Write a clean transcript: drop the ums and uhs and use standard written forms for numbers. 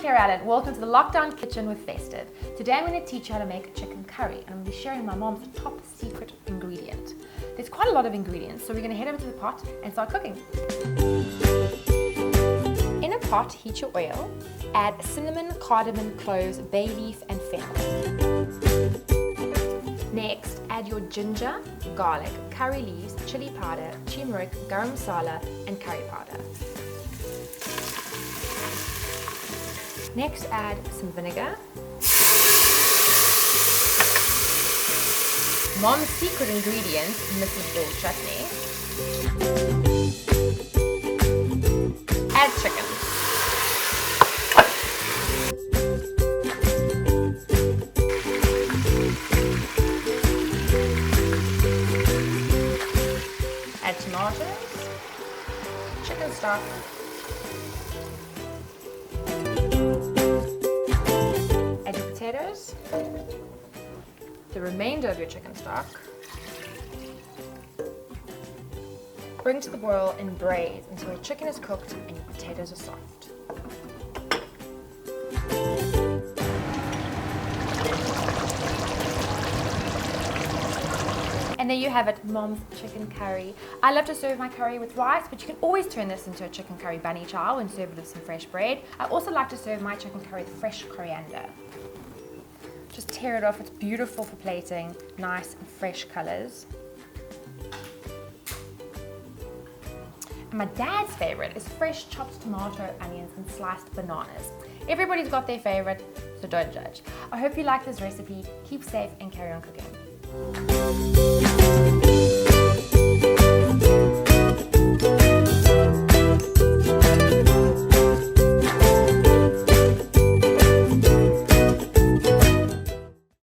Claire Allen. Welcome to the Lockdown Kitchen with Festive. Today I'm going to teach you how to make chicken curry, and I'm going to be sharing my mom's top secret ingredient. There's quite a lot of ingredients, so we're going to head over to the pot and start cooking. In a pot, heat your oil. Add cinnamon, cardamom, cloves, bay leaf, and fennel. Next, add your ginger, garlic, curry leaves, chili powder, turmeric, garam masala, and curry powder. Next, add some vinegar. Mom's secret ingredient, Mrs. Bull chutney. Add chicken. Add tomatoes, chicken stock, add your potatoes, the remainder of your chicken stock, bring to the boil and braise until your chicken is cooked and your potatoes are soft. And there you have it, Mom's chicken curry. I love to serve my curry with rice, but you can always turn this into a chicken curry bunny chow and serve it with some fresh bread. I also like to serve my chicken curry with fresh coriander. Just tear it off, it's beautiful for plating, nice and fresh colors. And my dad's favorite is fresh chopped tomato, onions, and sliced bananas. Everybody's got their favorite, so don't judge. I hope you like this recipe. Keep safe and carry on cooking.